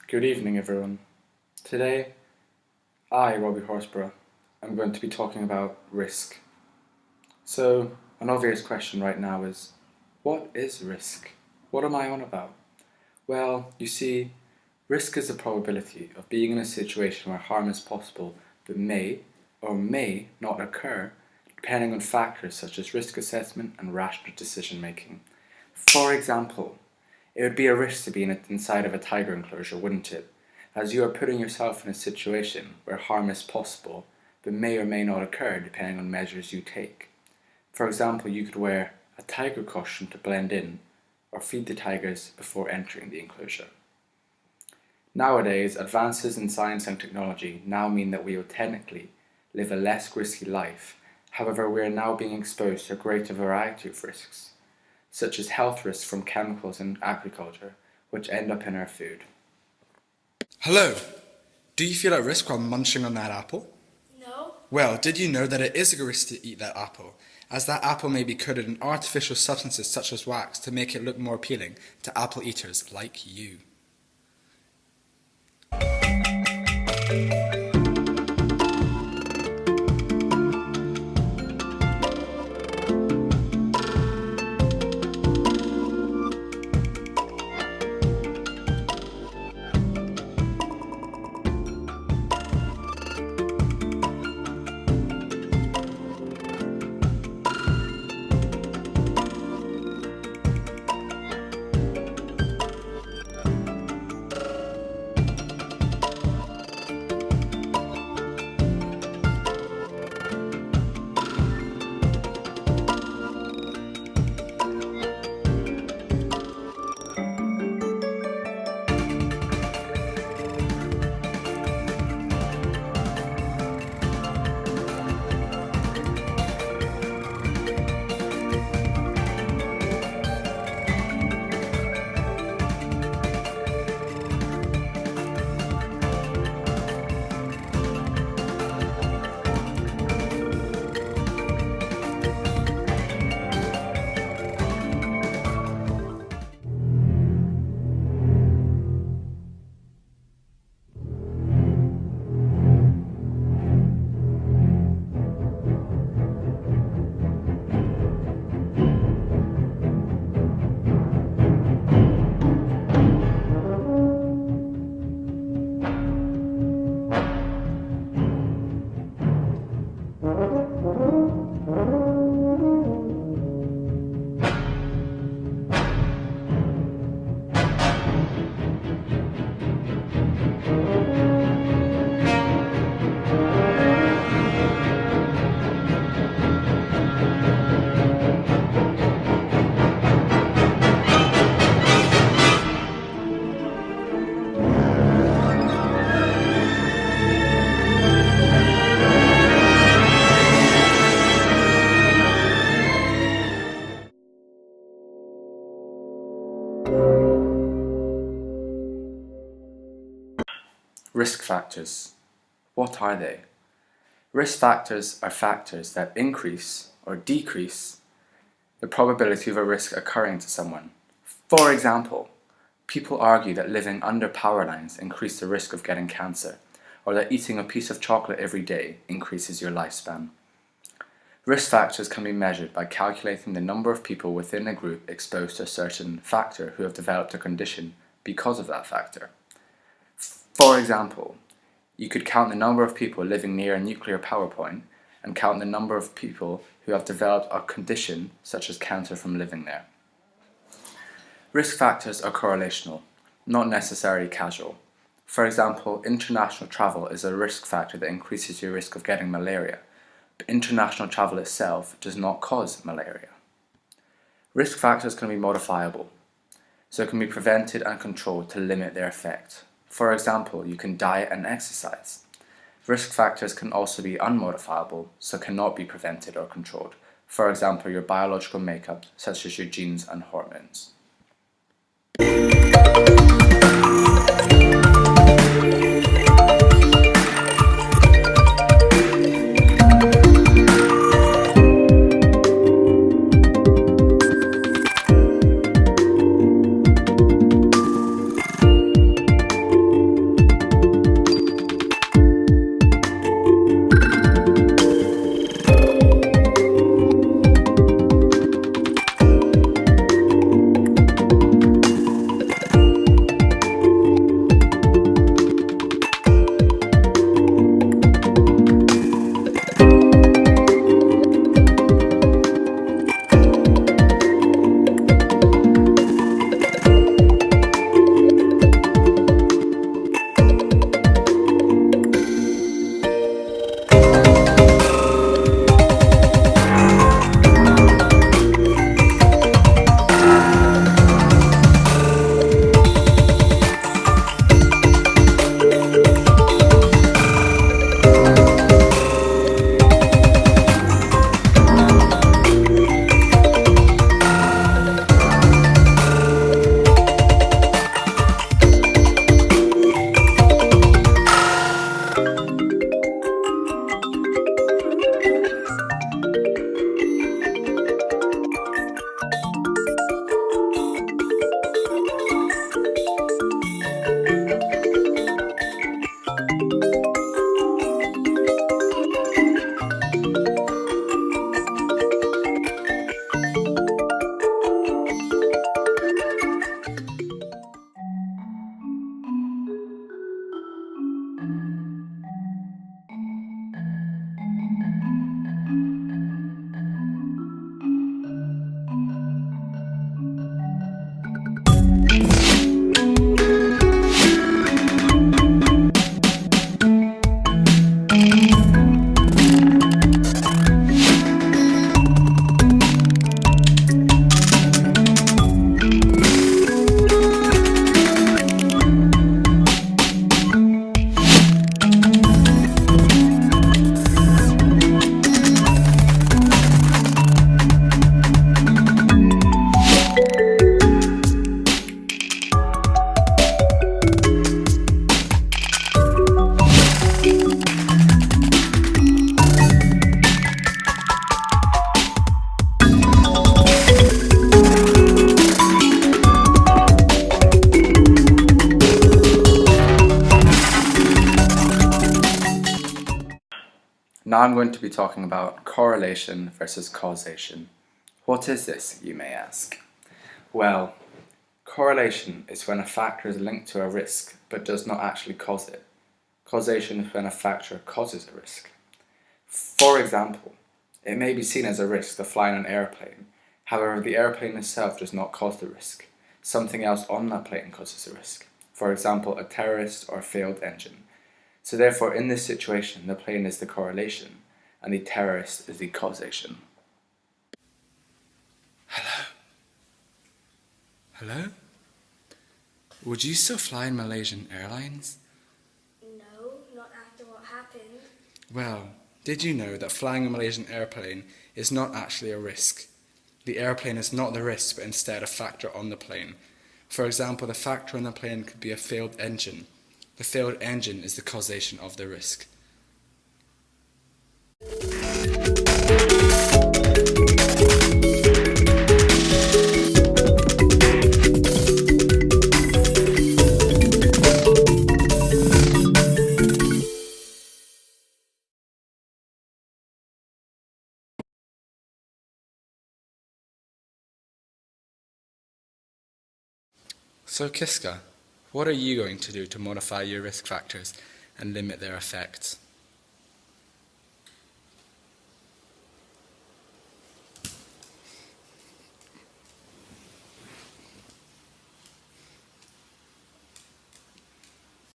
Good evening, everyone. Today, I, Robbie Horsburgh, am going to be talking about risk. So, an obvious question right now is, what is risk? What am I on about? Well, you see, risk is the probability of being in a situation where harm is possible but may or may not occur, depending on factors such as risk assessment and rational decision making. For example, it would be a risk to be inside of a tiger enclosure, wouldn't it? As you are putting yourself in a situation where harm is possible, but may or may not occur depending on measures you take. For example, you could wear a tiger costume to blend in, or feed the tigers before entering the enclosure. Nowadays, advances in science and technology now mean that we will technically live a less risky life. However, we are now being exposed to a greater variety of risks, such as health risks from chemicals in agriculture, which end up in our food. Hello! Do you feel at risk while munching on that apple? No. Well, did you know that it is a risk to eat that apple, as that apple may be coated in artificial substances such as wax to make it look more appealing to apple eaters like you? Risk factors. What are they? Risk factors are factors that increase or decrease the probability of a risk occurring to someone. For example, people argue that living under power lines increases the risk of getting cancer, or that eating a piece of chocolate every day increases your lifespan. Risk factors can be measured by calculating the number of people within a group exposed to a certain factor who have developed a condition because of that factor. For example, you could count the number of people living near a nuclear power plant and count the number of people who have developed a condition such as cancer from living there. Risk factors are correlational, not necessarily causal. For example, international travel is a risk factor that increases your risk of getting malaria, but international travel itself does not cause malaria. Risk factors can be modifiable, so it can be prevented and controlled to limit their effect. For example, you can diet and exercise. Risk factors can also be unmodifiable, so cannot be prevented or controlled. For example, your biological makeup, such as your genes and hormones. Now I'm going to be talking about correlation versus causation. What is this, you may ask? Well, correlation is when a factor is linked to a risk but does not actually cause it. Causation is when a factor causes a risk. For example, it may be seen as a risk to fly in an airplane. However, the airplane itself does not cause the risk. Something else on that plane causes the risk. For example, a terrorist or a failed engine. So therefore, in this situation, the plane is the correlation and the terrorist is the causation. Hello? Would you still fly in Malaysian Airlines? No, not after what happened. Well, did you know that flying a Malaysian airplane is not actually a risk? The airplane is not the risk, but instead a factor on the plane. For example, the factor on the plane could be a failed engine. The failed engine is the causation of the risk. So Kiska, what are you going to do to modify your risk factors and limit their effects?